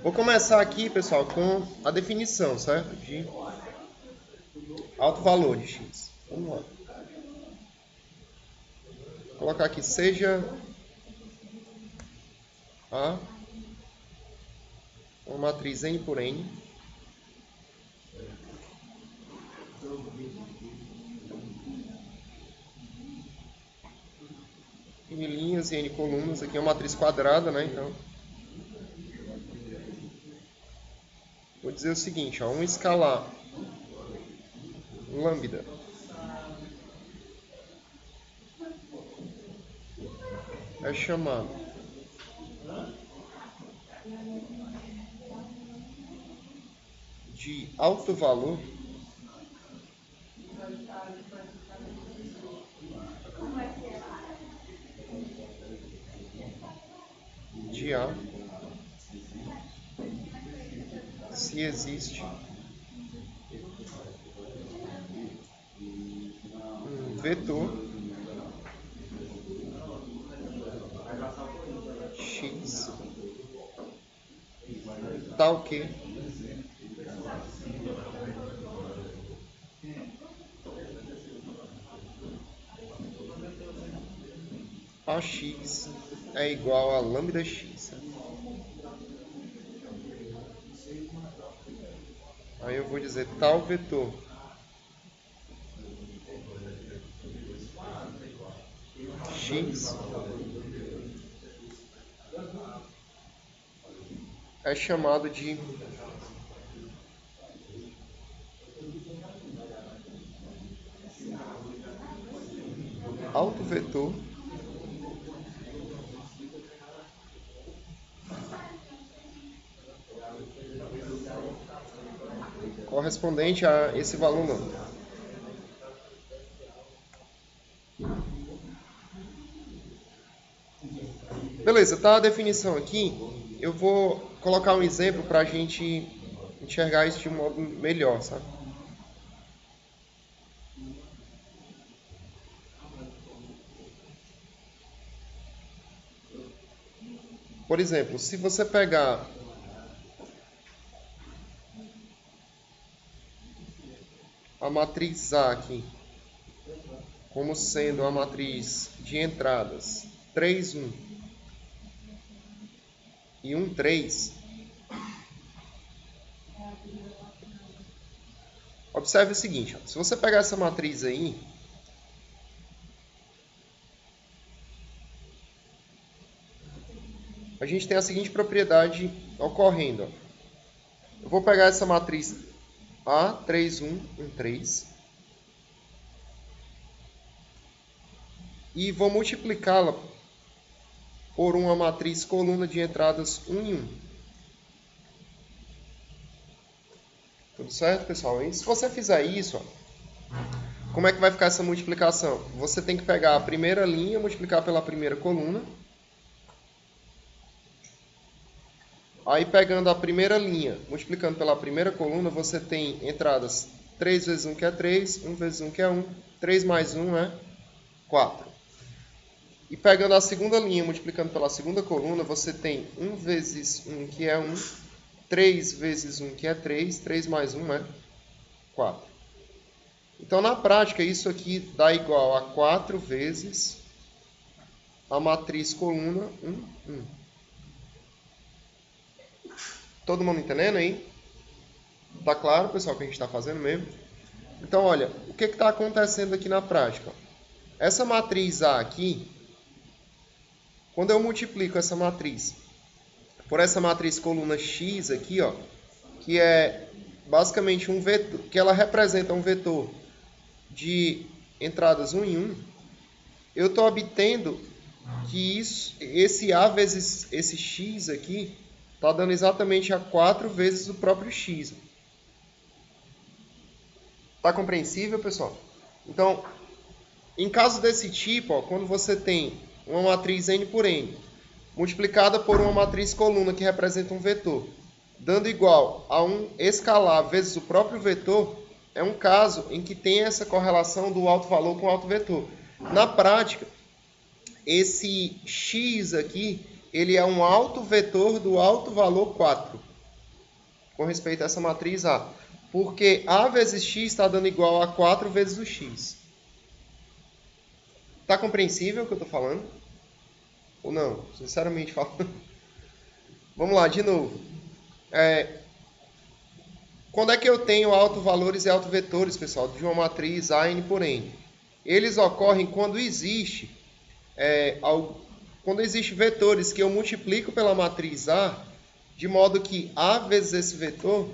Vou começar aqui, pessoal, com a definição, certo? De alto valor de x. Vamos lá. Vou colocar aqui, seja A uma matriz n por n n linhas e n colunas. Aqui é uma matriz quadrada, né? Então, vou dizer o seguinte, ó, um escalar lambda é chamado de alto valor de A se existe um vetor x tal que AX é igual a lambda x. Aí eu vou dizer tal vetor x é chamado de alto vetor correspondente a esse valor lambda. Beleza, tá a definição aqui. Eu vou colocar um exemplo para a gente enxergar isso de um modo melhor, sabe? Por exemplo, se você pegar a matriz A aqui, como sendo a matriz de entradas 3, 1 e 1, 3, observe o seguinte, ó, se você pegar essa matriz aí, a gente tem a seguinte propriedade ocorrendo. Ó. Eu vou pegar essa matriz A, 3, 1, 1, 3, e vou multiplicá-la por uma matriz coluna de entradas 1 e 1. Tudo certo, pessoal? E se você fizer isso, ó, como é que vai ficar essa multiplicação? Você tem que pegar a primeira linha, multiplicar pela primeira coluna. Aí, pegando a primeira linha, multiplicando pela primeira coluna, você tem entradas 3 vezes 1, que é 3, 1 vezes 1, que é 1, 3 mais 1 é 4. E pegando a segunda linha, multiplicando pela segunda coluna, você tem 1 vezes 1, que é 1, 3 vezes 1, que é 3, 3 mais 1 é 4. Então, na prática, isso aqui dá igual a 4 vezes a matriz coluna 1, 1. Todo mundo entendendo aí? Tá claro, pessoal, o que a gente está fazendo mesmo? Então, olha, o que está acontecendo aqui na prática? Essa matriz A aqui, quando eu multiplico essa matriz por essa matriz coluna x aqui, ó, que é basicamente um vetor, que ela representa um vetor de entradas 1 em 1, eu estou obtendo que esse A vezes esse x aqui está dando exatamente a 4 vezes o próprio x. Está compreensível, pessoal? Então, em caso desse tipo, ó, quando você tem uma matriz n por n, multiplicada por uma matriz coluna que representa um vetor, dando igual a um escalar vezes o próprio vetor, é um caso em que tem essa correlação do alto valor com o alto vetor. Na prática, esse x aqui, ele é um alto vetor do alto valor 4. com respeito a essa matriz A. Porque A vezes X está dando igual a 4 vezes o X. Está compreensível o que eu estou falando? Ou não? Sinceramente falando. Vamos lá, de novo. Quando é que eu tenho autovalores e autovetores, pessoal, de uma matriz A n por n? Eles ocorrem quando existe vetores que eu multiplico pela matriz A, de modo que A vezes esse vetor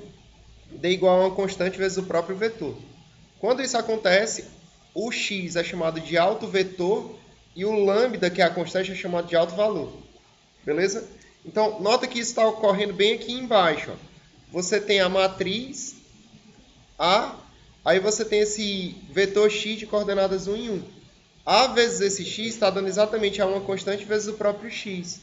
dê igual a uma constante vezes o próprio vetor. Quando isso acontece, o x é chamado de autovetor e o lambda, que é a constante, é chamado de autovalor. Beleza? Então, nota que isso está ocorrendo bem aqui embaixo. Ó. Você tem a matriz A, aí você tem esse vetor x de coordenadas 1 e 1. A vezes esse x está dando exatamente a uma constante vezes o próprio x.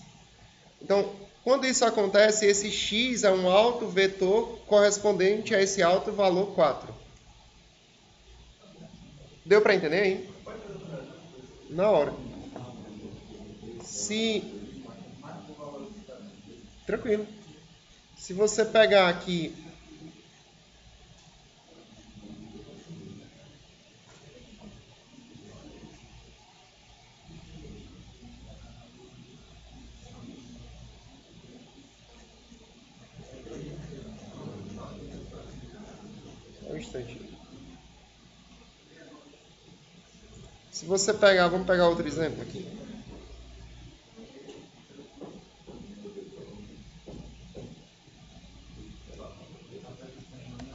Então, quando isso acontece, esse x é um autovetor correspondente a esse autovalor 4. Deu para entender aí? Na hora. Tranquilo. Se você pegar aqui... Um instante. Se você pegar... Vamos pegar outro exemplo aqui.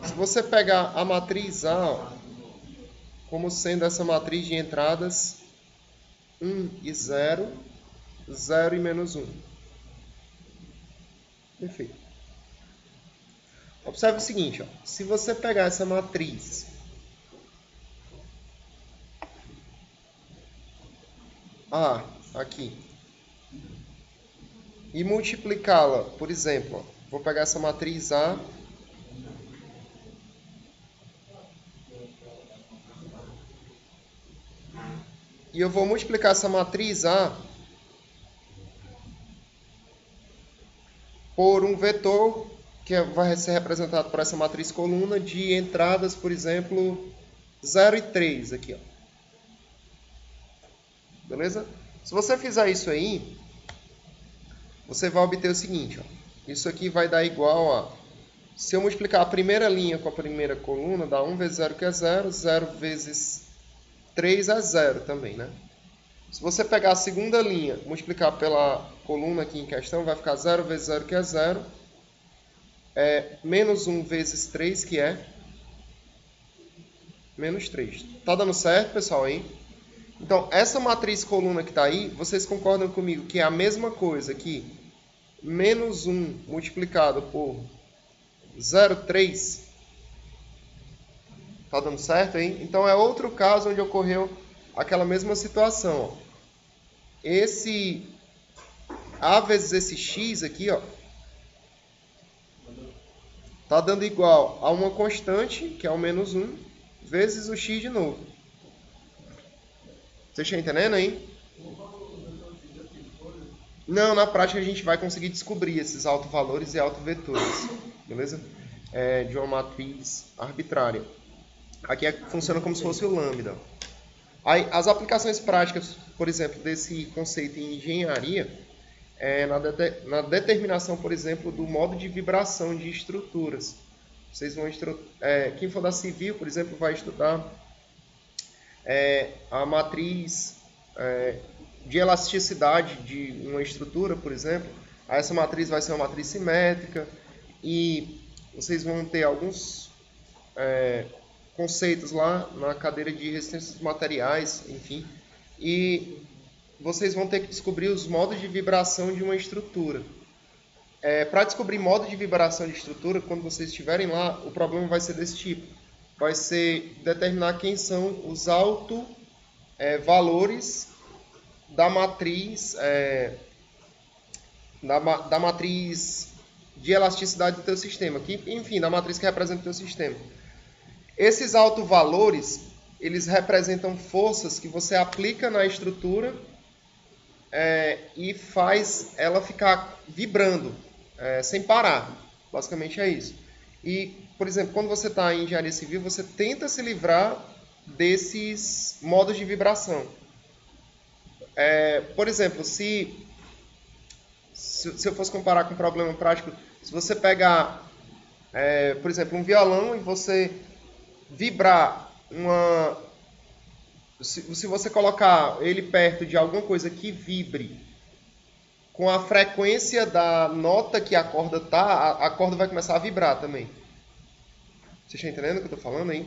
Se você pegar a matriz A como sendo essa matriz de entradas 1 e 0, 0 e menos 1. Perfeito. Observe o seguinte, ó. Se você pegar essa matriz A aqui e multiplicá-la, por exemplo, ó, vou pegar essa matriz A e eu vou multiplicar essa matriz A por um vetor que vai ser representado por essa matriz coluna de entradas, por exemplo, 0 e 3 aqui, ó. Beleza? Se você fizer isso aí, você vai obter o seguinte, ó. Isso aqui vai dar igual a... Se eu multiplicar a primeira linha com a primeira coluna, dá 1 vezes 0, que é 0. 0 vezes 3 é 0 também, né? Se você pegar a segunda linha, multiplicar pela coluna aqui em questão, vai ficar 0 vezes 0, que é 0. Menos 1 vezes 3, que é menos 3. Tá dando certo, pessoal, aí? Então, essa matriz coluna que está aí, vocês concordam comigo que é a mesma coisa que menos 1 multiplicado por 0,3? Tá dando certo aí? Então, é outro caso onde ocorreu aquela mesma situação. Ó. Esse A vezes esse x aqui, ó, tá dando igual a uma constante, que é o menos 1, vezes o x de novo. Vocês estão entendendo aí? Não, na prática a gente vai conseguir descobrir esses autovalores e autovetores, beleza? De uma matriz arbitrária. Aqui funciona como se fosse o lambda. Aí, as aplicações práticas, por exemplo, desse conceito em engenharia, na determinação, por exemplo, do modo de vibração de estruturas. Vocês vão quem for da civil, por exemplo, vai estudar a matriz de elasticidade de uma estrutura, por exemplo. Essa matriz vai ser uma matriz simétrica e vocês vão ter alguns conceitos lá na cadeira de resistência dos materiais, enfim, e vocês vão ter que descobrir os modos de vibração de uma estrutura. Para descobrir modo de vibração de estrutura, quando vocês estiverem lá, o problema vai ser desse tipo. Vai ser determinar quem são os valores da matriz da matriz de elasticidade do teu sistema, enfim, da matriz que representa o teu sistema. Esses autovalores, eles representam forças que você aplica na estrutura e faz ela ficar vibrando sem parar. Basicamente é isso. E, por exemplo, quando você está em engenharia civil, você tenta se livrar desses modos de vibração. Por exemplo, se eu fosse comparar com um problema prático, se você pegar, por exemplo, um violão e você vibrar se você colocar ele perto de alguma coisa que vibre com a frequência da nota que a corda tá, a corda vai começar a vibrar também. Você está entendendo o que eu estou falando aí?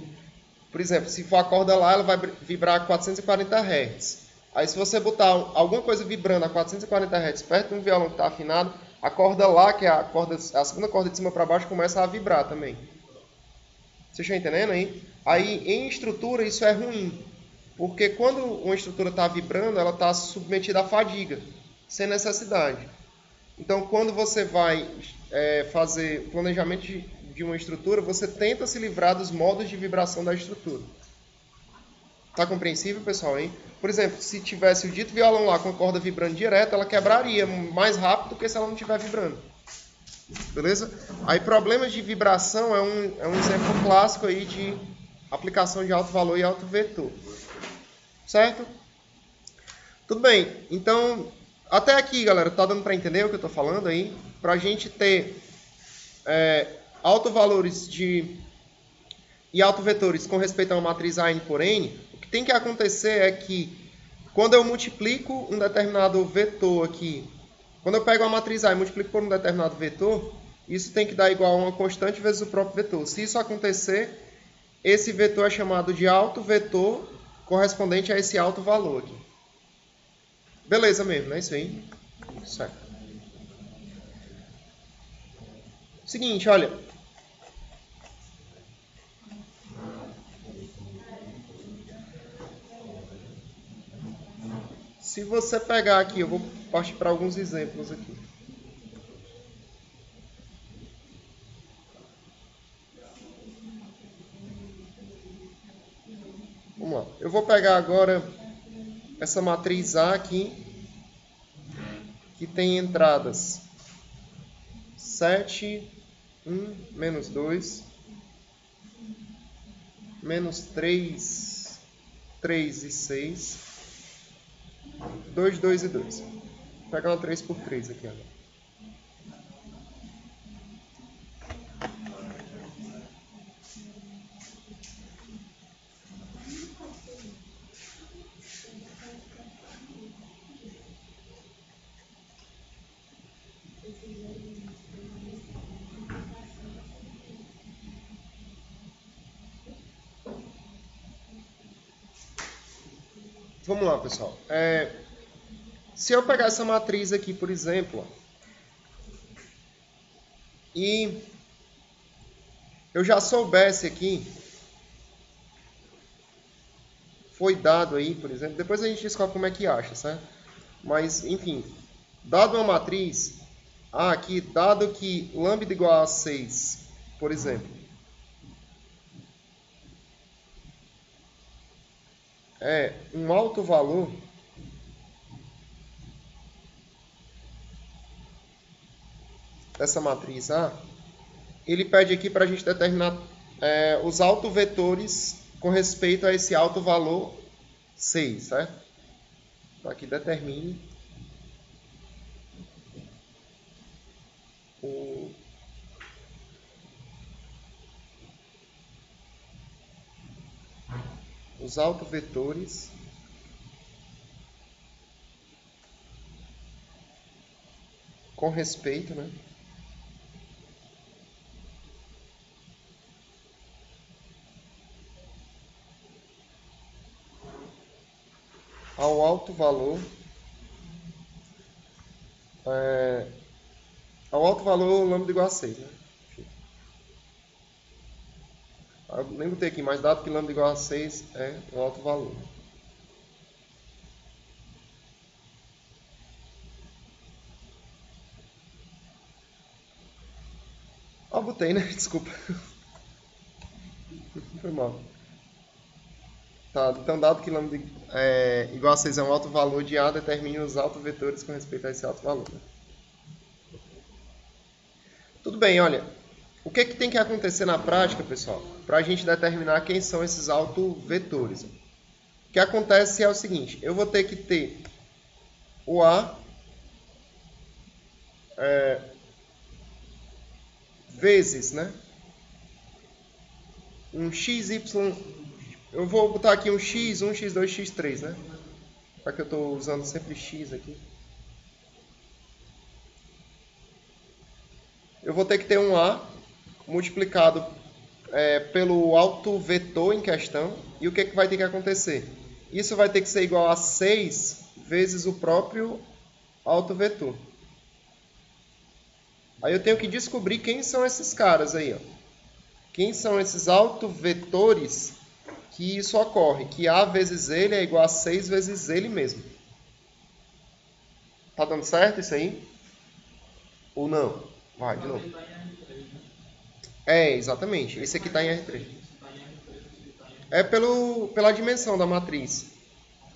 Por exemplo, se for a corda lá, ela vai vibrar a 440 Hz. Aí se você botar alguma coisa vibrando a 440 Hz perto de um violão que está afinado, a corda lá, que é a segunda corda de cima para baixo, começa a vibrar também. Vocês estão entendendo aí? Aí, em estrutura, isso é ruim. Porque quando uma estrutura está vibrando, ela está submetida à fadiga, sem necessidade. Então, quando você vai fazer planejamento de uma estrutura, você tenta se livrar dos modos de vibração da estrutura. Tá compreensível, pessoal, hein? Por exemplo, se tivesse o dito violão lá com a corda vibrando direto, ela quebraria mais rápido do que se ela não estiver vibrando. Beleza? Aí, problemas de vibração é um exemplo clássico aí de aplicação de alto valor e alto vetor. Certo? Tudo bem. Então, até aqui, galera, tá dando para entender o que eu estou falando aí? Para a gente ter autovalores e autovetores com respeito a uma matriz A n por n, o que tem que acontecer é que quando eu multiplico um determinado vetor aqui, quando eu pego a matriz A e multiplico por um determinado vetor, isso tem que dar igual a uma constante vezes o próprio vetor. Se isso acontecer, esse vetor é chamado de autovetor correspondente a esse alto valor aqui. Beleza mesmo, não é isso aí? Certo. Seguinte, olha. Se você pegar aqui, eu vou partir para alguns exemplos aqui. Vamos lá. Eu vou pegar agora essa matriz A aqui, que tem entradas 7, 1, menos 2, menos 3, 3 e 6, 2, 2 e 2. Vou pegar uma 3 por 3 aqui agora. Vamos lá, pessoal. Se eu pegar essa matriz aqui, por exemplo, e eu já soubesse aqui, foi dado aí, por exemplo, depois a gente descobre como é que acha, certo? Mas, enfim, dado uma matriz, aqui, dado que lambda igual a 6, por exemplo, é um alto valor, dessa matriz A, ele pede aqui para a gente determinar os autovetores com respeito a esse alto valor 6, certo? Então aqui determine os autovetores com respeito, né, ao alto valor lambda igual a 6, né? Eu nem botei aqui, mas dado que lambda igual a 6 é um alto valor. Botei, né? Desculpa. Foi mal. Tá, então dado que lambda igual a 6 é um alto valor de A, determine os autovetores com respeito a esse alto valor. Né? Tudo bem, olha. O que tem que acontecer na prática, pessoal, para a gente determinar quem são esses autovetores? O que acontece é o seguinte, eu vou ter que ter o A vezes, né? Um XY, eu vou botar aqui um X1, X2, X3, né? Já que eu estou usando sempre X aqui. Eu vou ter que ter um A multiplicado pelo autovetor em questão. E o que vai ter que acontecer? Isso vai ter que ser igual a 6 vezes o próprio autovetor. Aí eu tenho que descobrir quem são esses caras aí, ó. Quem são esses autovetores que isso ocorre? Que A vezes ele é igual a 6 vezes ele mesmo. Tá dando certo isso aí? Ou não? Vai, de novo. Exatamente. Esse aqui está em R3. É pela dimensão da matriz.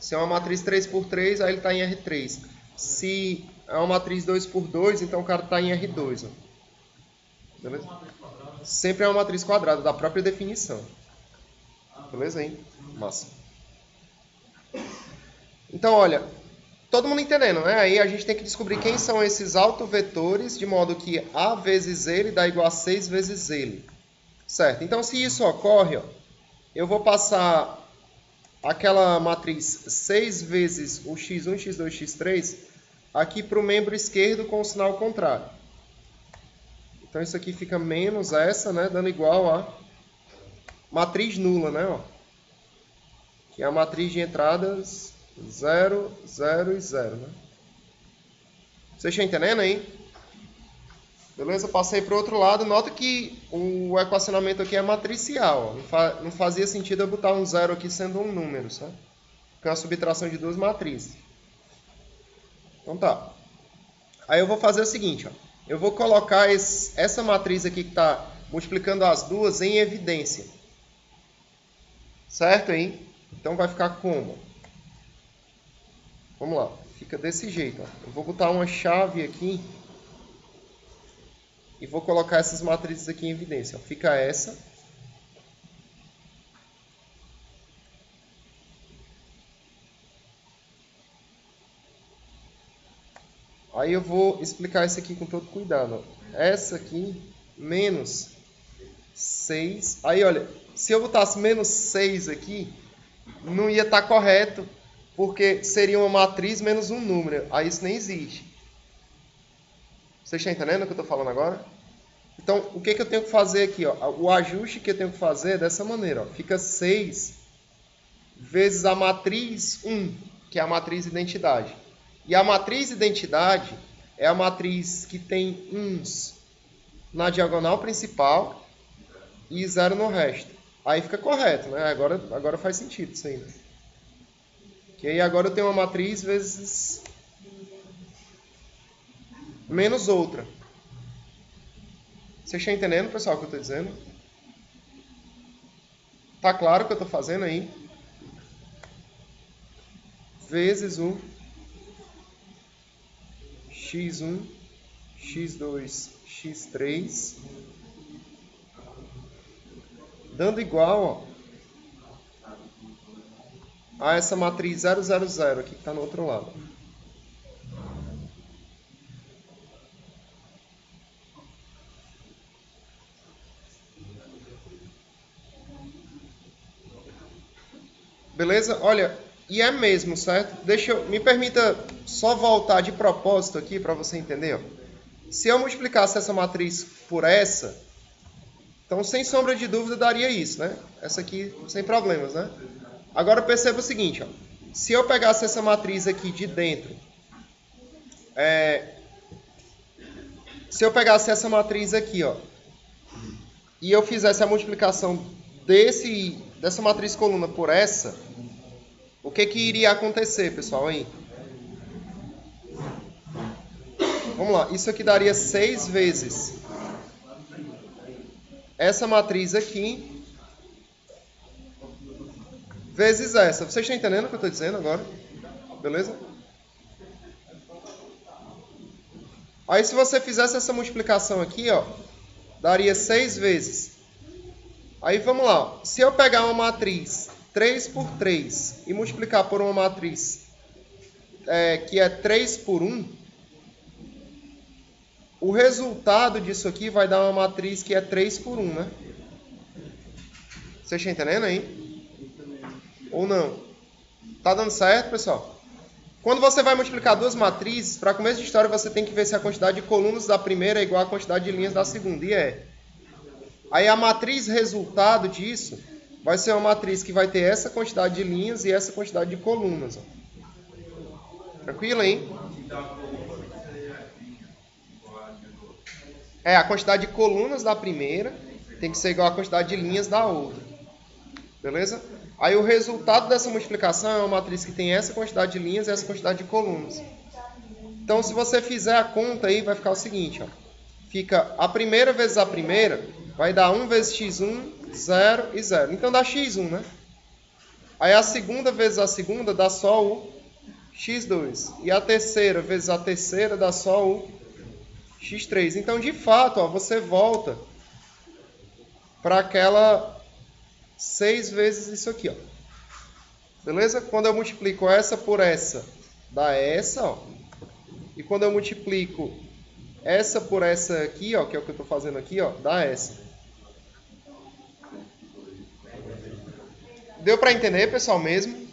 Se é uma matriz 3x3, aí ele está em R3. Se é uma matriz 2x2, então o cara está em R2. Ó. Beleza? Sempre é uma matriz quadrada, da própria definição. Beleza, hein? Massa. Então, olha, todo mundo entendendo, né? Aí a gente tem que descobrir quem são esses autovetores, de modo que A vezes ele dá igual a 6 vezes ele. Certo? Então, se isso ocorre, ó, eu vou passar aquela matriz 6 vezes o x1, x2, x3 aqui para o membro esquerdo com o sinal contrário. Então, isso aqui fica menos essa, né? Dando igual a matriz nula, né? Ó, que é a matriz de entradas 0, 0 e 0, né? Vocês estão entendendo aí? Beleza? Passei para o outro lado. Nota que o equacionamento aqui é matricial. Ó. Não fazia sentido eu botar um 0 aqui sendo um número, certo? Porque é uma subtração de duas matrizes. Então tá. Aí eu vou fazer o seguinte, ó. Eu vou colocar essa matriz aqui que está multiplicando as duas em evidência. Certo aí? Então vai ficar como? Vamos lá. Fica desse jeito. Ó. Eu vou botar uma chave aqui e vou colocar essas matrizes aqui em evidência. Ó. Fica essa. Aí eu vou explicar isso aqui com todo cuidado. Ó. Essa aqui, menos 6. Aí, olha, se eu botasse menos 6 aqui, não ia estar correto, porque seria uma matriz menos um número. Aí isso nem existe. Vocês estão entendendo o que eu estou falando agora? Então, o que eu tenho que fazer aqui? Ó? O ajuste que eu tenho que fazer é dessa maneira. Ó. Fica 6 vezes a matriz 1, que é a matriz identidade. E a matriz identidade é a matriz que tem uns na diagonal principal e 0 no resto. Aí fica correto, né? Agora faz sentido isso aí. Né? Que aí agora eu tenho uma matriz vezes menos outra. Vocês estão entendendo, pessoal, o que eu estou dizendo? Tá claro o que eu estou fazendo aí? Vezes o x1, x2, x3, dando igual ó, a essa matriz 0, 0, 0 aqui que está no outro lado. Beleza? Olha, e é mesmo, certo? Me permita só voltar de propósito aqui para você entender. Ó. Se eu multiplicasse essa matriz por essa, então sem sombra de dúvida daria isso, né? Essa aqui sem problemas, né? Agora perceba o seguinte, ó. Se eu pegasse essa matriz aqui de dentro, se eu pegasse essa matriz aqui, ó, e eu fizesse a multiplicação dessa matriz coluna por essa, o que iria acontecer, pessoal, aí? Vamos lá, isso aqui daria 6 vezes essa matriz aqui, vezes essa. Vocês estão entendendo o que eu estou dizendo agora? Beleza? Aí se você fizesse essa multiplicação aqui, ó, daria 6 vezes. Aí vamos lá. Se eu pegar uma matriz 3 por 3 e multiplicar por uma matriz que é 3 por 1, o resultado disso aqui vai dar uma matriz que é 3 por 1, né? Vocês estão entendendo aí? Ou não? Tá dando certo, pessoal? Quando você vai multiplicar duas matrizes, para começo de história você tem que ver se a quantidade de colunas da primeira é igual à quantidade de linhas da segunda. E é. Aí a matriz resultado disso vai ser uma matriz que vai ter essa quantidade de linhas e essa quantidade de colunas. Ó. Tranquilo, hein? A quantidade de colunas da primeira tem que ser igual à quantidade de linhas da outra. Beleza? Aí o resultado dessa multiplicação é uma matriz que tem essa quantidade de linhas e essa quantidade de colunas. Então, se você fizer a conta aí, vai ficar o seguinte, ó. Fica a primeira vezes a primeira, vai dar 1 vezes x1, 0 e 0. Então dá x1, né? Aí a segunda vezes a segunda dá só o x2. E a terceira vezes a terceira dá só o x3. Então, de fato, ó, você volta para aquela 6 vezes isso aqui, ó. Beleza? Quando eu multiplico essa por essa, dá essa, ó. E quando eu multiplico essa por essa aqui, ó, que é o que eu estou fazendo aqui, ó, dá essa. Deu para entender, pessoal, mesmo?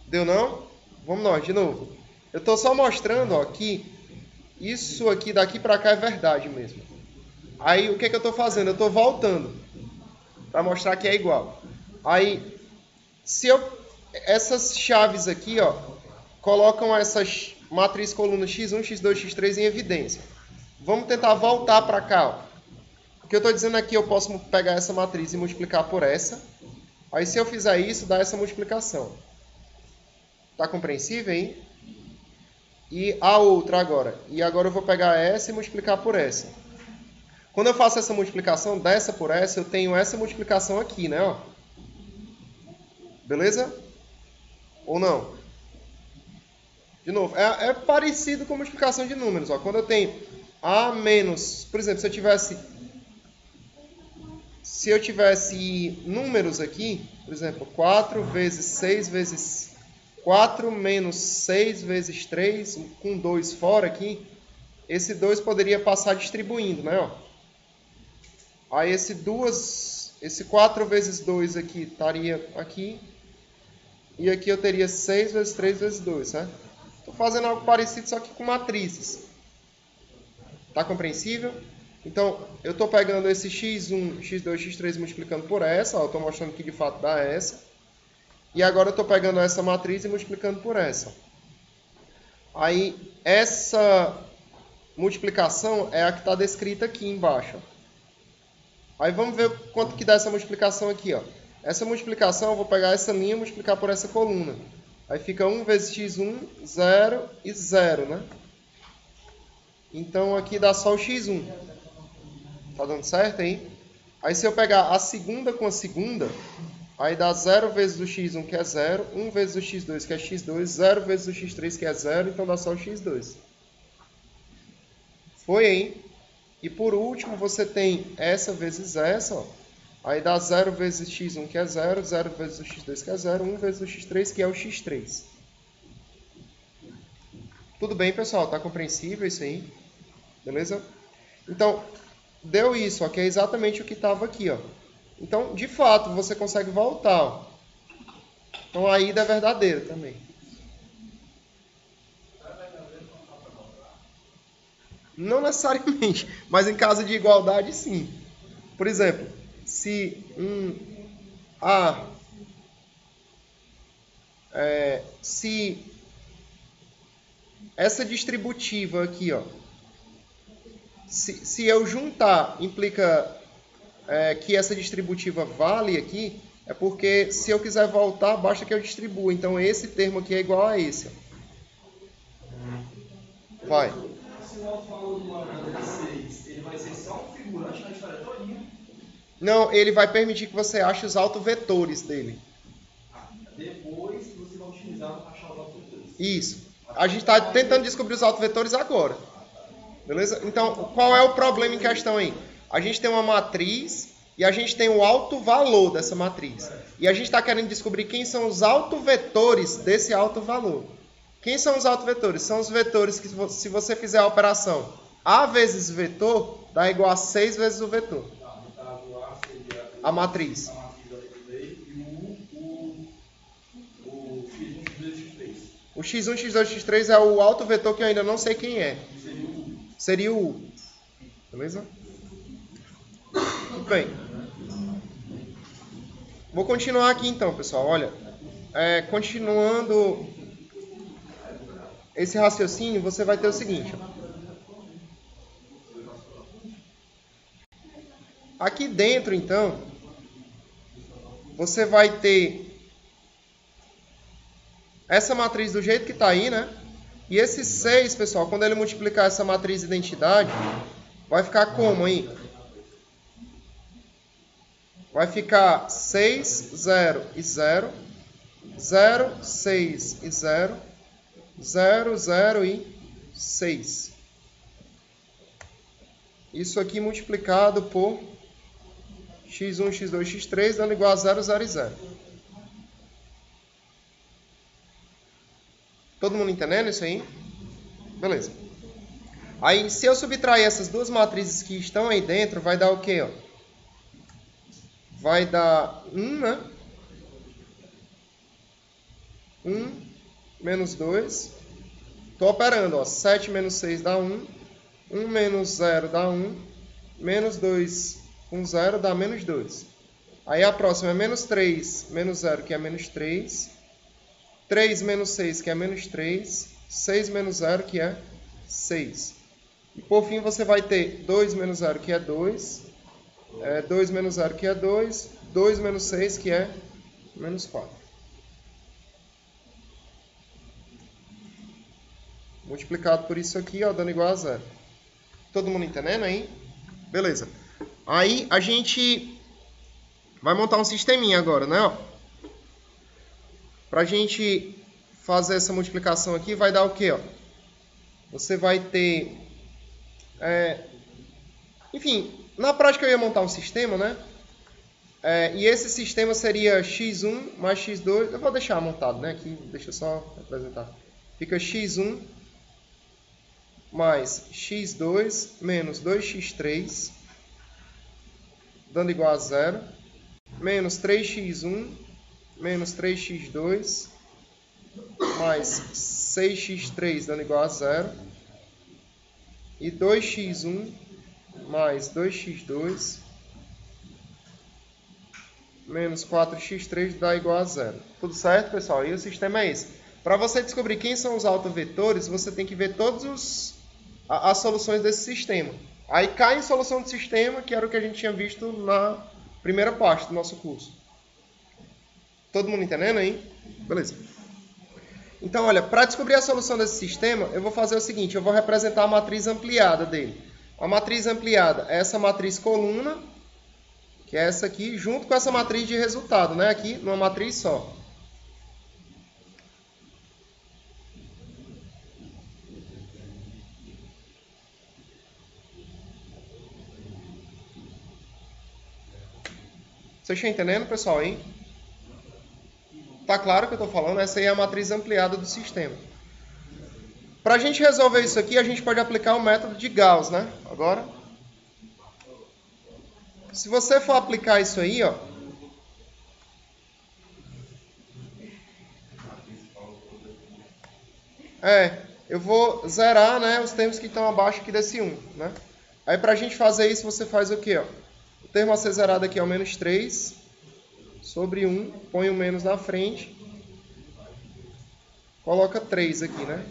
Deu não? Vamos nós, de novo. Eu estou só mostrando, ó, que isso aqui daqui para cá é verdade mesmo. Aí, o que eu estou fazendo? Eu estou voltando para mostrar que é igual. Aí, se essas chaves aqui, ó, colocam essas matriz coluna x1, x2, x3 em evidência. Vamos tentar voltar para cá, ó. O que eu estou dizendo aqui, eu posso pegar essa matriz e multiplicar por essa. Aí, se eu fizer isso, dá essa multiplicação. Tá compreensível, hein? E a outra agora. E agora eu vou pegar essa e multiplicar por essa. Quando eu faço essa multiplicação dessa por essa, eu tenho essa multiplicação aqui, né? Ó. Beleza? Ou não? De novo, é parecido com multiplicação de números. Ó. Quando eu tenho A menos... Por exemplo, se eu tivesse números aqui, por exemplo, 4 vezes 6 vezes 4 menos 6 vezes 3, com 2 fora aqui, esse 2 poderia passar distribuindo, né? Ó. Aí esse 4 vezes 2 aqui estaria aqui, e aqui eu teria 6 vezes 3 vezes 2, certo? Estou fazendo algo parecido, só que com matrizes. Está compreensível? Então, eu estou pegando esse x1, x2, x3 multiplicando por essa. Estou mostrando que de fato dá essa. E agora eu estou pegando essa matriz e multiplicando por essa. Aí, essa multiplicação é a que está descrita aqui embaixo. Aí vamos ver quanto que dá essa multiplicação aqui. Ó. Essa multiplicação, eu vou pegar essa linha e multiplicar por essa coluna. Aí fica 1 vezes x1, 0 e 0, né? Então, aqui dá só o x1. Tá dando certo aí? Aí, se eu pegar a segunda com a segunda, aí dá 0 vezes o x1, que é 0, 1 vezes o x2, que é x2, 0 vezes o x3, que é 0, então dá só o x2. Foi, hein? E, por último, você tem essa vezes essa, ó. Aí dá 0 vezes x1, que é 0, 0 vezes o x2, que é 0, 1 vezes o x3, que é o x3. Tudo bem, pessoal? Tá compreensível isso aí? Beleza? Então, deu isso, ó, que é exatamente o que estava aqui, ó. Então, de fato, você consegue voltar, ó. Então, a ida é verdadeira também. Não necessariamente, mas em caso de igualdade, sim. Por exemplo, se se essa distributiva aqui, ó, se eu juntar, implica que essa distributiva vale aqui, é porque se eu quiser voltar, basta que eu distribua. Então, esse termo aqui é igual a esse. Vai. Se o alto valor do lambda é 6, ele vai ser só um figurante na história todinha? Não, ele vai permitir que você ache os autovetores dele. Depois você vai utilizar para achar os autovetores. Isso. A gente está tentando descobrir os autovetores agora. Beleza? Então, qual é o problema em questão aí? A gente tem uma matriz e a gente tem o alto valor dessa matriz. E a gente está querendo descobrir quem são os autovetores desse alto valor. Quem são os autovetores? São os vetores que, se você fizer a operação A vezes vetor, dá igual a 6 vezes o vetor. A matriz. O x1, x2, x3 é o autovetor que eu ainda não sei quem é. Seria o U. Beleza? Muito bem. Vou continuar aqui então, pessoal. Olha, continuando esse raciocínio, você vai ter o seguinte. Aqui dentro, então, você vai ter essa matriz do jeito que está aí, né? E esse 6, pessoal, quando ele multiplicar essa matriz de identidade, vai ficar como aí? Vai ficar 6, 0 e 0, 0, 6 e 0, 0, 0 e 6. Isso aqui multiplicado por x1, x2, x3, dando igual a 0, 0 e 0. Todo mundo entendendo isso aí? Beleza. Aí, se eu subtrair essas duas matrizes que estão aí dentro, vai dar o quê? Ó? Vai dar 1, né? 1 menos 2. Estou operando, ó. 7 menos 6 dá 1. 1 menos 0 dá 1. Menos 2 com 0 dá menos 2. Aí a próxima é menos 3 menos 0, que é menos 3. 3 menos 6, que é menos 3. 6 menos 0, que é 6. E por fim você vai ter 2 menos 0, que é 2. 2 menos 0, que é 2. 2 menos 6, que é menos 4. Multiplicado por isso aqui, ó, dando igual a 0. Todo mundo entendendo aí? Beleza. Aí a gente vai montar um sisteminha agora, né? Ó. Pra gente fazer essa multiplicação aqui, vai dar o quê? Ó? Você vai ter... Enfim, na prática eu ia montar um sistema, né? E esse sistema seria x1 mais x2. Eu vou deixar montado, né? Aqui, deixa eu só representar. Fica x1 mais x2 menos 2x3, dando igual a 0. Menos 3x1 menos 3x2 mais 6x3, dando igual a 0. E 2x1 mais 2x2 menos 4x3 dá igual a 0. Tudo certo, pessoal? E o sistema é esse. Para você descobrir quem são os autovetores, você tem que ver todas as soluções desse sistema. Aí cai em solução de sistema, que era o que a gente tinha visto na primeira parte do nosso curso. Todo mundo entendendo aí? Beleza. Então, olha, para descobrir a solução desse sistema, eu vou fazer o seguinte, eu vou representar a matriz ampliada dele. A matriz ampliada é essa matriz coluna, que é essa aqui, junto com essa matriz de resultado, né? Aqui, numa matriz só. Vocês estão entendendo, pessoal, aí? Tá claro o que eu estou falando? Essa aí é a matriz ampliada do sistema. Para a gente resolver isso aqui, a gente pode aplicar o método de Gauss, né? Agora, se você for aplicar isso aí, ó, eu vou zerar, né, os termos que estão abaixo aqui desse 1, né? Aí para a gente fazer isso, você faz o quê, ó? O termo a ser zerado aqui é o menos 3 sobre 1, põe o menos na frente, coloca 3 aqui, né?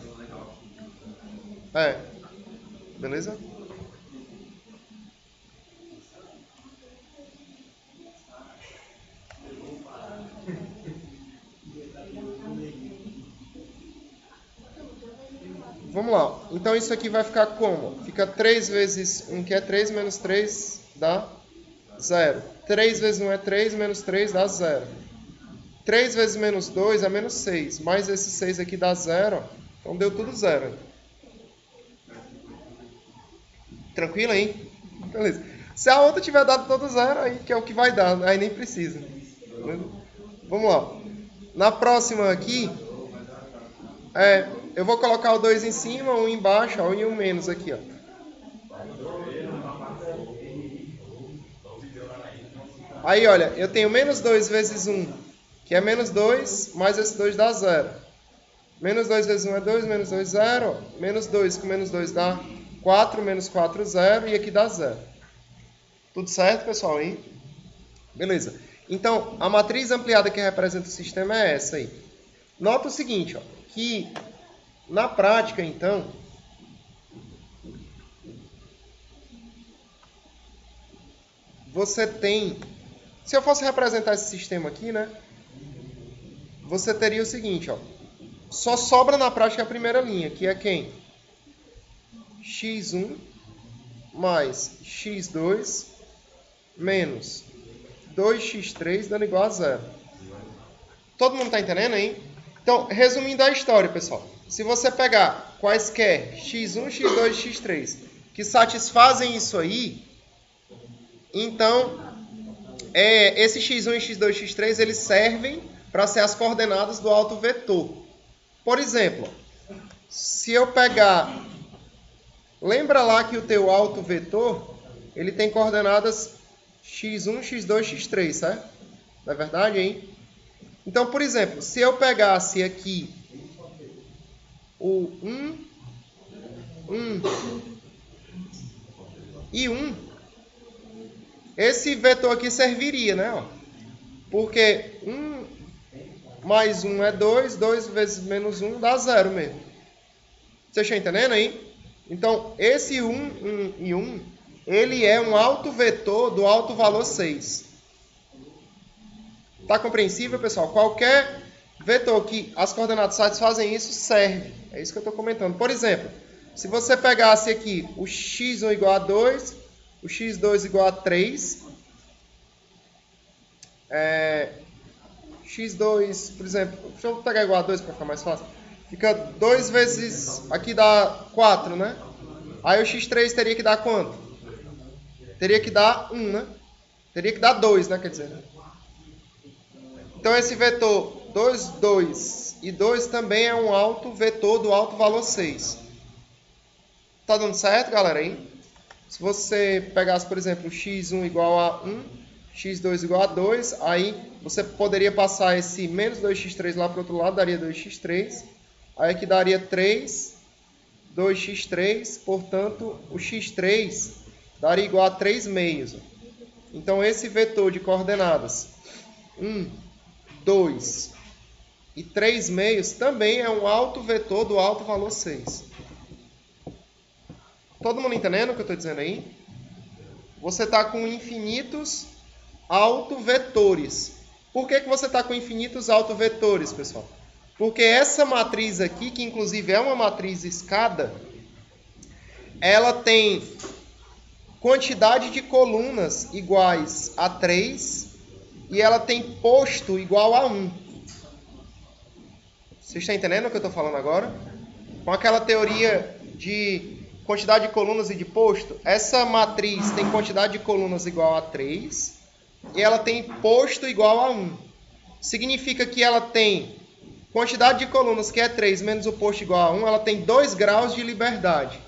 Beleza? Vamos lá. Então isso aqui vai ficar como? Fica 3 vezes 1, que é 3, menos 3 dá 0. 3 vezes 1 é 3, menos 3 dá 0. 3 vezes menos 2 é menos 6. Mais esse 6 aqui dá 0. Então deu tudo 0. Tranquilo aí? Beleza. Se a outra tiver dado todo zero, aí que é o que vai dar, aí nem precisa. Beleza? Vamos lá. Na próxima aqui, eu vou colocar o 2 em cima, 1 embaixo, ó, e 1 menos aqui, ó. Aí, olha, eu tenho menos 2 vezes 1, que é menos 2, mais esse 2 dá 0. Menos 2 vezes 1 é 2, menos 2, 0. Menos 2 com menos 2 dá 4, menos 4, 0, e aqui dá 0. Tudo certo, pessoal, aí? Beleza. Então, a matriz ampliada que representa o sistema é essa aí. Nota o seguinte, ó, que na prática, então, você tem... Se eu fosse representar esse sistema aqui, né? Você teria o seguinte, ó. Só sobra na prática a primeira linha, que é quem? x1 mais x2 menos 2x3 dando igual a 0. Todo mundo está entendendo aí? Então, resumindo a história, pessoal. Se você pegar quaisquer x1, x2 e x3 que satisfazem isso aí, então, esse x1, x2 e x3 eles servem para ser as coordenadas do autovetor. Por exemplo, se eu pegar... Lembra lá que o teu autovetor, ele tem coordenadas x1, x2, x3, certo? Não é verdade, hein? Então, por exemplo, se eu pegasse aqui o 1, 1 e 1, esse vetor aqui serviria, né? Ó, porque 1 mais 1 é 2, 2 vezes menos 1 dá 0 mesmo. Vocês estão entendendo aí? Então, esse 1, 1 e 1, ele é um autovetor do alto valor 6. Tá compreensível, pessoal? Qualquer vetor que as coordenadas satisfazem isso, serve. É isso que eu estou comentando. Por exemplo, se você pegasse aqui o x1 igual a 2, o x2 igual a 3, x2, por exemplo, deixa eu pegar igual a 2 para ficar mais fácil. Fica 2 vezes, aqui dá 4, né? Aí o x3 teria que dar quanto? Teria que dar 1, né? Teria que dar 2, né? Quer dizer, né? Então esse vetor 2, 2 e 2 também é um autovetor do alto valor 6. Tá dando certo, galera? Aí? Se você pegasse, por exemplo, x1 igual a 1, x2 igual a 2, aí você poderia passar esse menos 2x3 lá para o outro lado, daria 2x3. Aí aqui daria 3, 2x3, portanto, o x3 daria igual a 3 meios. Então, esse vetor de coordenadas 1, 2 e 3 meios também é um autovetor do alto valor 6. Todo mundo entendendo o que eu estou dizendo aí? Você está com infinitos autovetores. Por que você está com infinitos autovetores, pessoal? Porque essa matriz aqui, que inclusive é uma matriz escada, ela tem quantidade de colunas iguais a 3 e ela tem posto igual a 1. Vocês estão entendendo o que eu estou falando agora? Com aquela teoria de quantidade de colunas e de posto, essa matriz tem quantidade de colunas igual a 3 e ela tem posto igual a 1. Significa que ela tem quantidade de colunas, que é 3, menos o posto igual a 1, ela tem 2 graus de liberdade.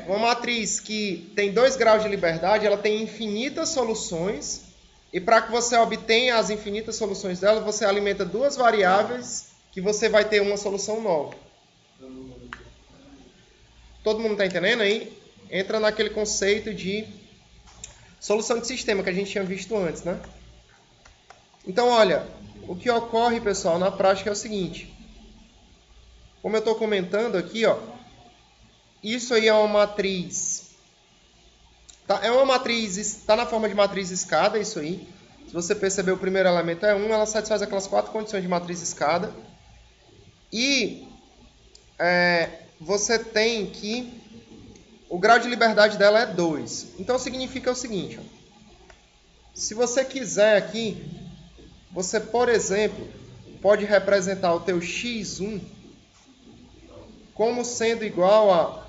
Uma matriz que tem 2 graus de liberdade, ela tem infinitas soluções, e para que você obtenha as infinitas soluções dela, você alimenta 2 variáveis, que você vai ter uma solução nova. Todo mundo está entendendo aí? Entra naquele conceito de solução de sistema que a gente tinha visto antes, né? Então, olha, o que ocorre, pessoal, na prática é o seguinte. Como eu estou comentando aqui, ó, isso aí é uma matriz. É uma matriz, está na forma de matriz escada, isso aí. Se você perceber, o primeiro elemento é 1, ela satisfaz aquelas 4 condições de matriz escada. E você tem que o grau de liberdade dela é 2. Então significa o seguinte, ó, se você quiser aqui, você, por exemplo, pode representar o teu x1 como sendo igual a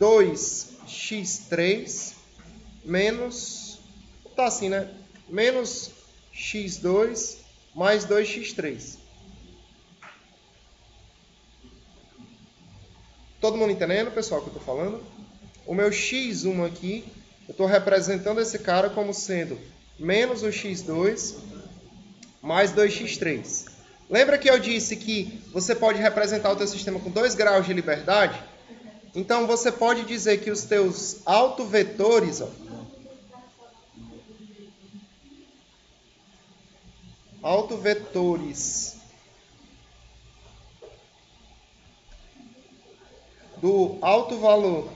2x3 menos, tá assim, né? Menos x2 mais 2x3. Todo mundo entendendo, pessoal, o que eu estou falando? O meu x1 aqui, eu estou representando esse cara como sendo menos o x2 mais 2x3. Lembra que eu disse que você pode representar o teu sistema com 2 graus de liberdade? Então, você pode dizer que os teus autovetores, autovetores do alto valor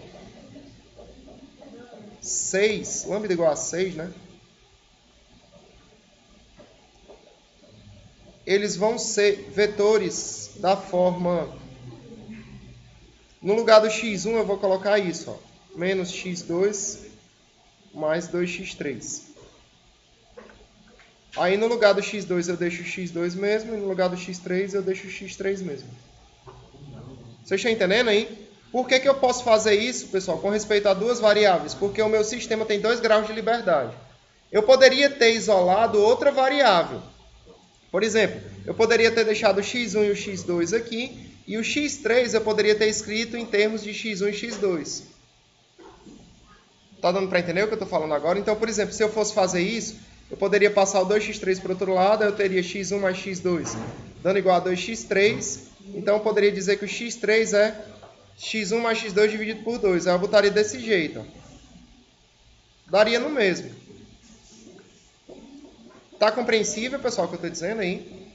6, lambda igual a 6, né? Eles vão ser vetores da forma... No lugar do x1 eu vou colocar isso, ó, menos x2 mais 2x3. Aí no lugar do x2 eu deixo o x2 mesmo, e no lugar do x3 eu deixo o x3 mesmo. Vocês estão entendendo aí? Por que eu posso fazer isso, pessoal, com respeito a duas variáveis? Porque o meu sistema tem 2 graus de liberdade. Eu poderia ter isolado outra variável. Por exemplo, eu poderia ter deixado o x1 e o x2 aqui, e o x3 eu poderia ter escrito em termos de x1 e x2. Tá dando para entender o que eu estou falando agora? Então, por exemplo, se eu fosse fazer isso, eu poderia passar o 2x3 para o outro lado, eu teria x1 mais x2, dando igual a 2x3. Então, eu poderia dizer que o x3 é x1 mais x2 dividido por 2. Aí eu botaria desse jeito. Ó. Daria no mesmo. Tá compreensível, pessoal, o que eu estou dizendo aí?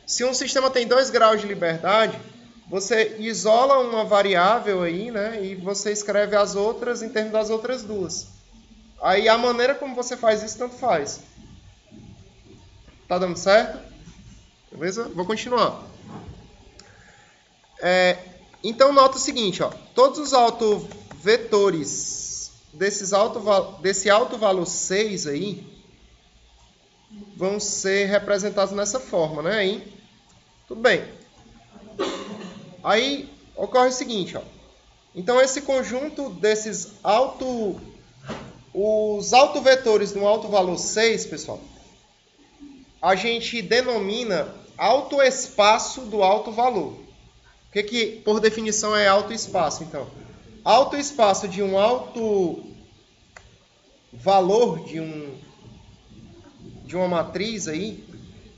Se um sistema tem 2 graus de liberdade, você isola uma variável aí, né? E você escreve as outras em termos das outras duas. Aí a maneira como você faz isso, tanto faz. Tá dando certo? Beleza? Vou continuar. Então, nota o seguinte, ó. Todos os autovetores desse alto valor 6 aí vão ser representados nessa forma, né? Aí, tudo bem. Aí ocorre o seguinte, ó. Então, esse conjunto desses os autovetores no alto valor 6, pessoal, a gente denomina autoespaço do alto valor. O que por definição é autoespaço, então? Autoespaço de um alto valor de uma matriz aí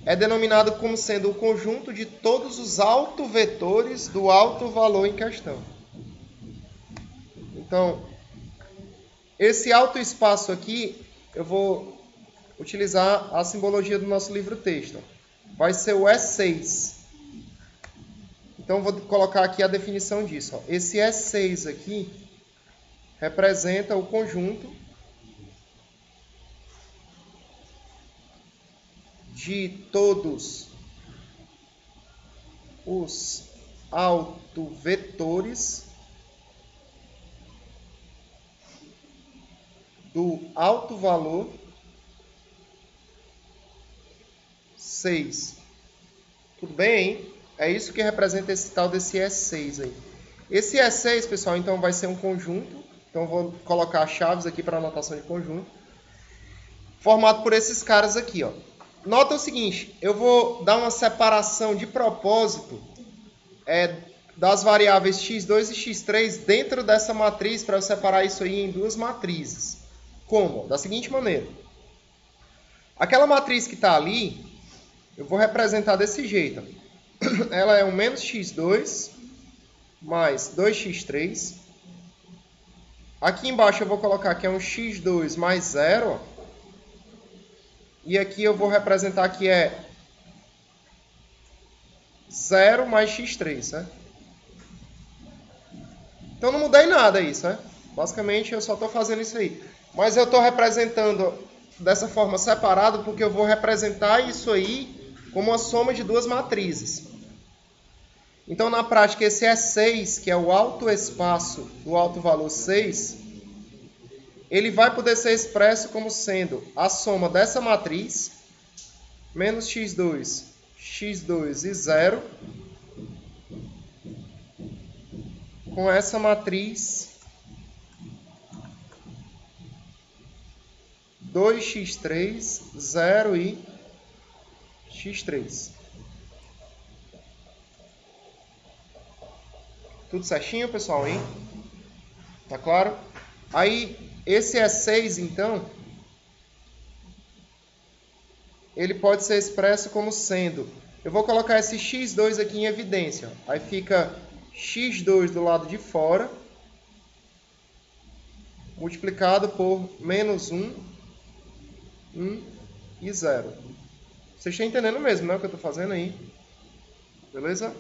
é denominado como sendo o conjunto de todos os autovetores do alto valor em questão. Então, esse autoespaço aqui, eu vou utilizar a simbologia do nosso livro-texto. Vai ser o E6. Então, vou colocar aqui a definição disso. Ó. Esse E6 aqui representa o conjunto de todos os autovetores do alto valor 6. Tudo bem, hein? É isso que representa esse tal desse E6 aí. Esse E6, pessoal, então vai ser um conjunto. Então, eu vou colocar as chaves aqui para anotação de conjunto. Formado por esses caras aqui, ó. Nota o seguinte, eu vou dar uma separação de propósito das variáveis x2 e x3 dentro dessa matriz para eu separar isso aí em duas matrizes. Como? Da seguinte maneira. Aquela matriz que está ali, eu vou representar desse jeito. Ela é um menos x2 mais 2x3. Aqui embaixo eu vou colocar que é um x2 mais 0. E aqui eu vou representar que é 0 mais x3, certo? Então não mudei nada aí, certo? Basicamente eu só estou fazendo isso aí. Mas eu estou representando dessa forma separada porque eu vou representar isso aí como uma soma de duas matrizes. Então na prática esse E6, que é o autoespaço do alto valor 6, ele vai poder ser expresso como sendo a soma dessa matriz, menos x2, x2 e 0, com essa matriz 2x3, 0 e x3. Tudo certinho, pessoal, hein? Tá claro? Aí, esse E6, então, ele pode ser expresso como sendo... Eu vou colocar esse x2 aqui em evidência. Aí fica x2 do lado de fora, multiplicado por menos 1, 1 e 0. Vocês estão entendendo mesmo, né, o que eu estou fazendo aí? Beleza?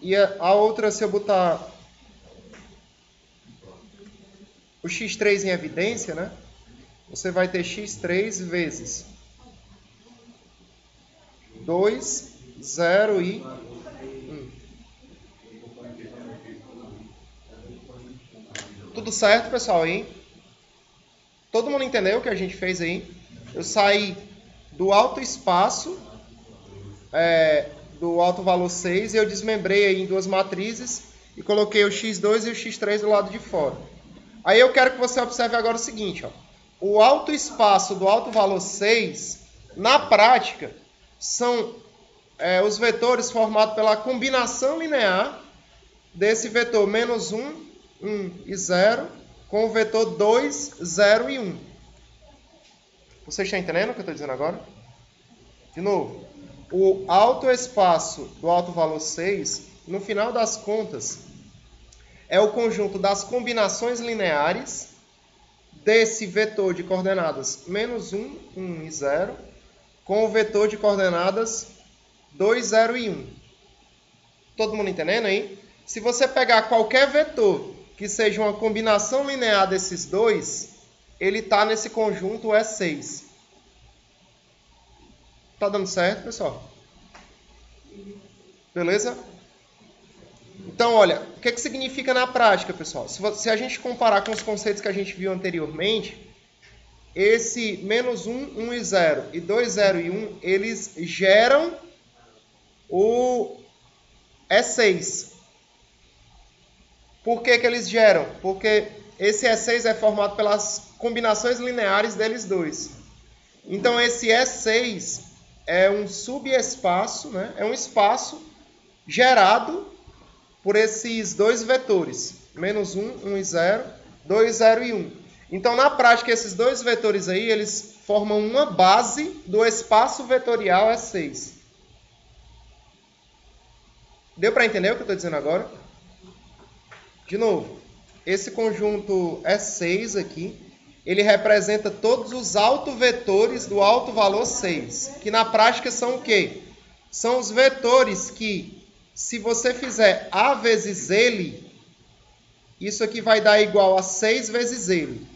E a outra, se eu botar o x3 em evidência, né? Você vai ter x3 vezes 2, 0 e 1. Tudo certo, pessoal, aí? Todo mundo entendeu o que a gente fez aí? Eu saí do alto espaço, do alto valor 6, e eu desmembrei aí em duas matrizes e coloquei o x2 e o x3 do lado de fora. Aí eu quero que você observe agora o seguinte, ó. O alto espaço do alto valor 6, na prática, são os vetores formados pela combinação linear desse vetor menos 1, 1 e 0, com o vetor 2, 0 e 1. Vocês estão entendendo o que eu estou dizendo agora? De novo, o alto espaço do alto valor 6, no final das contas, é o conjunto das combinações lineares desse vetor de coordenadas menos 1, 1 e 0, com o vetor de coordenadas 2, 0 e 1. Todo mundo entendendo aí? Se você pegar qualquer vetor que seja uma combinação linear desses dois, ele está nesse conjunto E6. Tá dando certo, pessoal? Beleza? Então, olha, o que significa na prática, pessoal? Se a gente comparar com os conceitos que a gente viu anteriormente, esse menos 1, 1 e 0 e 2, 0 e 1, eles geram o E6. Por que eles geram? Porque esse E6 é formado pelas combinações lineares deles dois. Então, esse E6 é um subespaço, né? É um espaço gerado por esses dois vetores, menos 1, 1 e 0, 2, 0 e 1. Então, na prática, esses dois vetores aí, eles formam uma base do espaço vetorial E6. Deu para entender o que eu estou dizendo agora? De novo, esse conjunto E6 aqui, ele representa todos os autovetores do alto valor 6, que na prática são o quê? São os vetores que, se você fizer A vezes ele, isso aqui vai dar igual a 6 vezes ele.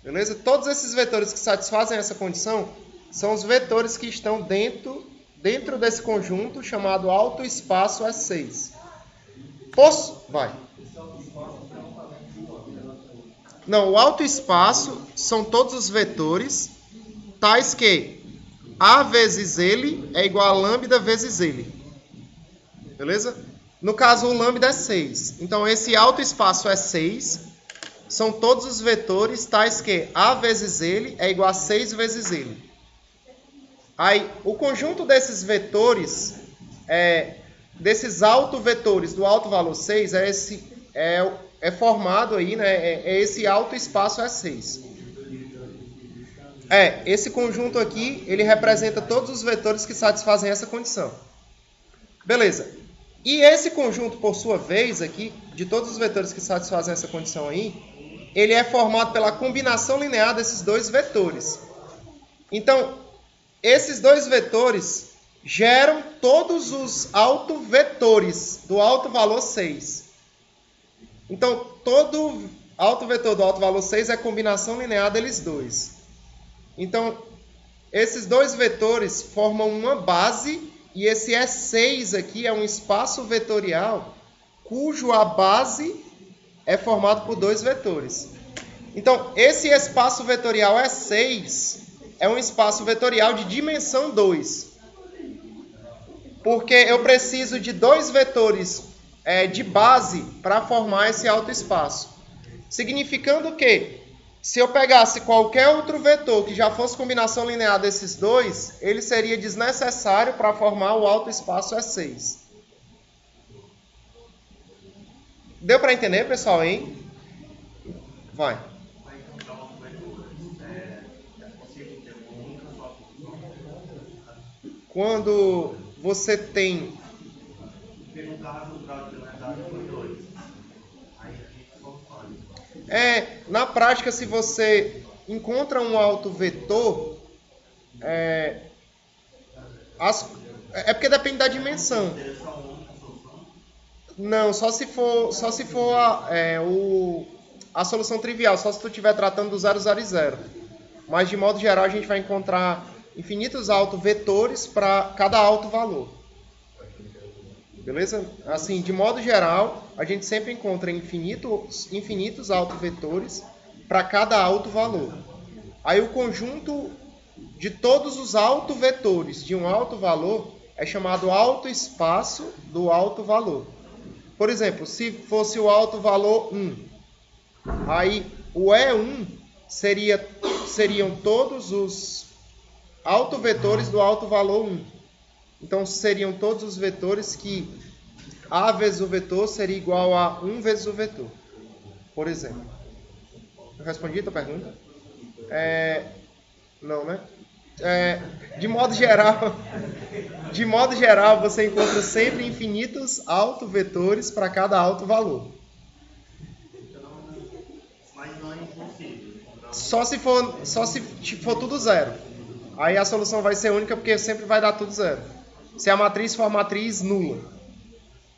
Beleza? Todos esses vetores que satisfazem essa condição são os vetores que estão dentro desse conjunto chamado alto espaço E6. Vai. Não, o alto espaço são todos os vetores tais que A vezes ele é igual a lambda vezes ele. Beleza? No caso, o lambda é 6. Então, esse alto espaço é 6. São todos os vetores tais que A vezes ele é igual a 6 vezes ele. Aí, o conjunto desses vetores, desses autovetores do alto valor 6, é formado aí, né? É esse alto espaço E6. Esse conjunto aqui, ele representa todos os vetores que satisfazem essa condição. Beleza. E esse conjunto, por sua vez, aqui, de todos os vetores que satisfazem essa condição aí, ele é formado pela combinação linear desses dois vetores. Então, esses dois vetores geram todos os autovetores do alto valor 6. Então, todo autovetor do alto valor 6 é a combinação linear deles dois. Então, esses dois vetores formam uma base, e esse E6 aqui é um espaço vetorial cujo a base é formado por dois vetores. Então, esse espaço vetorial E6 é um espaço vetorial de dimensão 2. Porque eu preciso de dois vetores de base para formar esse alto espaço. Significando que, Se eu pegasse qualquer outro vetor que já fosse combinação linear desses dois, ele seria desnecessário para formar o autoespaço E6. Deu para entender, pessoal, hein? Vai. Quando você tem... na prática, se você encontra um autovetor, é porque depende da dimensão. Não, só se for a solução trivial, só se tu estiver tratando do 0, 0 e 0. Mas, de modo geral, a gente vai encontrar infinitos autovetores para cada autovalor. Beleza? Assim, de modo geral, a gente sempre encontra infinitos autovetores para cada autovalor. Aí o conjunto de todos os autovetores de um autovalor é chamado autoespaço do autovalor. Por exemplo, se fosse o autovalor 1, aí o E1 seriam todos os autovetores do autovalor 1. Então, seriam todos os vetores que A vezes o vetor seria igual a 1 vezes o vetor. Por exemplo. Eu respondi a tua pergunta? Não, né? De modo geral, você encontra sempre infinitos autovetores para cada autovalor. Mas não é impossível. Só se for tudo zero. Aí a solução vai ser única porque sempre vai dar tudo zero. Se a matriz for matriz nula.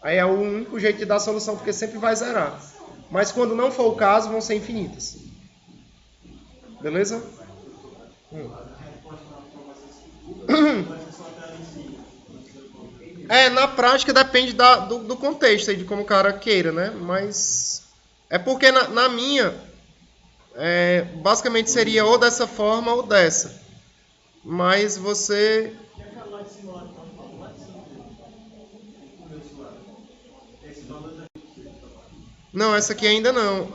Aí é o único jeito de dar a solução, porque sempre vai zerar. Mas quando não for o caso, vão ser infinitas. Beleza? Na prática depende do contexto aí, de como o cara queira, né? Mas é porque na minha, basicamente seria ou dessa forma ou dessa. Mas você... Não, essa aqui ainda não.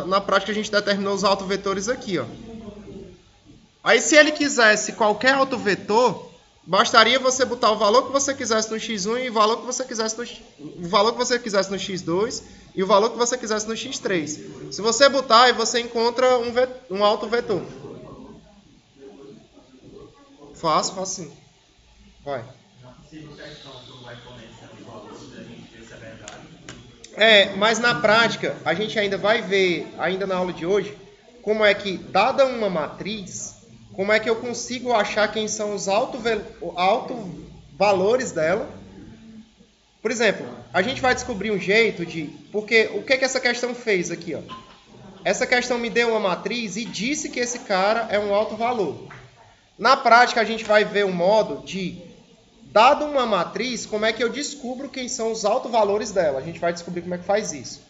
Na prática a gente determinou os autovetores aqui, ó. Aí se ele quisesse qualquer autovetor, bastaria você botar o valor que você quisesse no x1 e o valor que você quisesse no x2 e o valor que você quisesse no x3. Se você botar, aí você encontra um autovetor. Faço sim. Vai. Mas na prática, a gente ainda vai ver, ainda na aula de hoje, como é que, dada uma matriz, como é que eu consigo achar quem são os autovalores dela. Por exemplo, a gente vai descobrir um jeito de... Porque o que essa questão fez aqui, ó? Essa questão me deu uma matriz e disse que esse cara é um autovalor. Na prática, a gente vai ver um modo de... Dado uma matriz, como é que eu descubro quem são os autovalores dela? A gente vai descobrir como é que faz isso.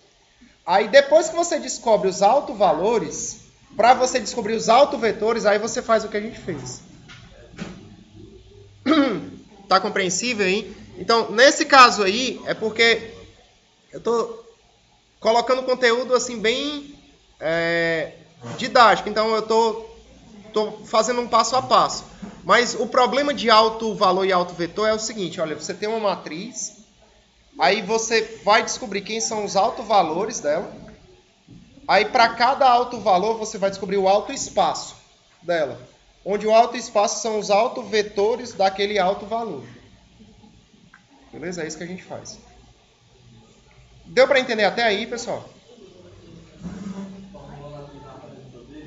Aí, depois que você descobre os autovalores, para você descobrir os autovetores, aí você faz o que a gente fez. Tá compreensível, hein? Então, nesse caso aí, é porque eu tô colocando conteúdo assim bem didático. Então, eu tô fazendo um passo a passo. Mas o problema de autovalor e autovetor é o seguinte, olha, você tem uma matriz, aí você vai descobrir quem são os autovalores dela, aí para cada autovalor você vai descobrir o autoespaço dela, onde o autoespaço são os autovetores daquele autovalor. Beleza? É isso que a gente faz. Deu para entender até aí, pessoal?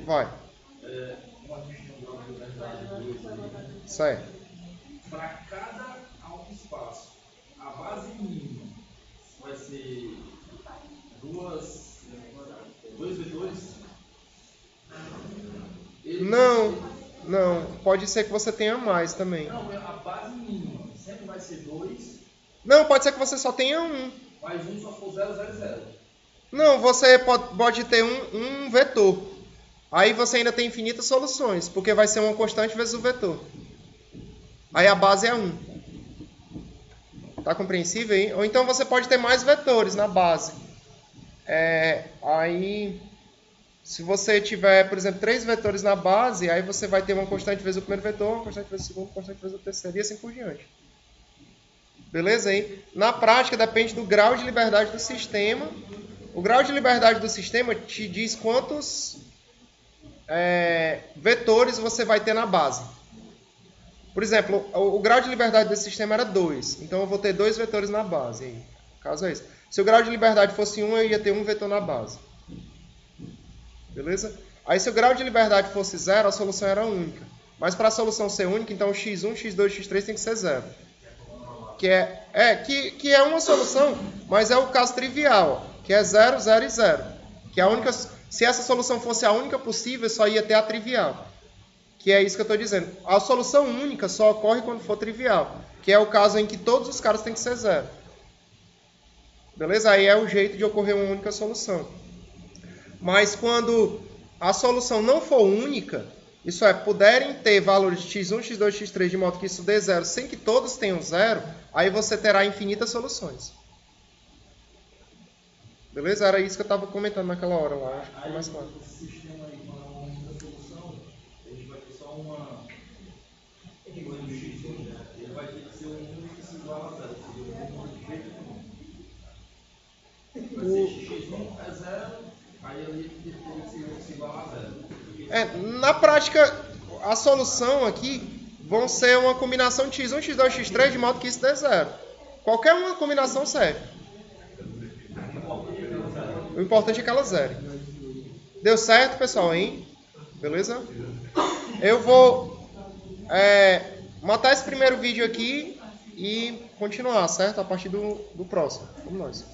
Vai. Certo. Para cada autoespaço, a base mínima vai ser dois vetores? Não. Pode ser que você tenha mais também. Não, a base mínima sempre vai ser 2. Não, pode ser que você só tenha um. Mas um só for 0, 0, 0. Não, você pode ter um vetor. Aí você ainda tem infinitas soluções, porque vai ser uma constante vezes o vetor. Aí a base é 1. Tá compreensível aí? Ou então você pode ter mais vetores na base. Aí Se você tiver, por exemplo, 3 vetores na base, aí você vai ter uma constante vezes o primeiro vetor, uma constante vezes o segundo, uma constante vezes o terceiro, e assim por diante. Beleza aí? Na prática, depende do grau de liberdade do sistema. O grau de liberdade do sistema te diz quantos vetores você vai ter na base. Por exemplo, o grau de liberdade desse sistema era 2. Então, eu vou ter 2 vetores na base. Aí, o caso é esse. Se o grau de liberdade fosse 1, eu ia ter 1 vetor na base. Beleza? Aí, se o grau de liberdade fosse 0, a solução era única. Mas, para a solução ser única, então o x1, x2, x3 tem que ser 0. Que é uma solução, mas é o caso trivial. Que é 0, 0 e 0. Que é a única, se essa solução fosse a única possível, só ia ter a trivial. Que é isso que eu estou dizendo. A solução única só ocorre quando for trivial. Que é o caso em que todos os caras têm que ser 0. Beleza? Aí é o jeito de ocorrer uma única solução. Mas quando a solução não for única, isso é, puderem ter valores x1, x2, x3 de modo que isso dê 0 sem que todos tenham 0, aí você terá infinitas soluções. Beleza? Era isso que eu estava comentando naquela hora lá. Acho que ficou mais claro. O sistema aí, com a única solução, ele vai ter só uma... Ele vai ter que ser um único que se iguala a 0. Vai ser x1 é 0, aí ele tem que se igualar a 0. Na prática, a solução aqui vão ser uma combinação de x1, x2, x3 de modo que isso dê 0. Qualquer uma combinação serve. O importante é que ela zere. Deu certo, pessoal, hein? Beleza? Eu vou matar esse primeiro vídeo aqui e continuar, certo? A partir do próximo. Vamos nós.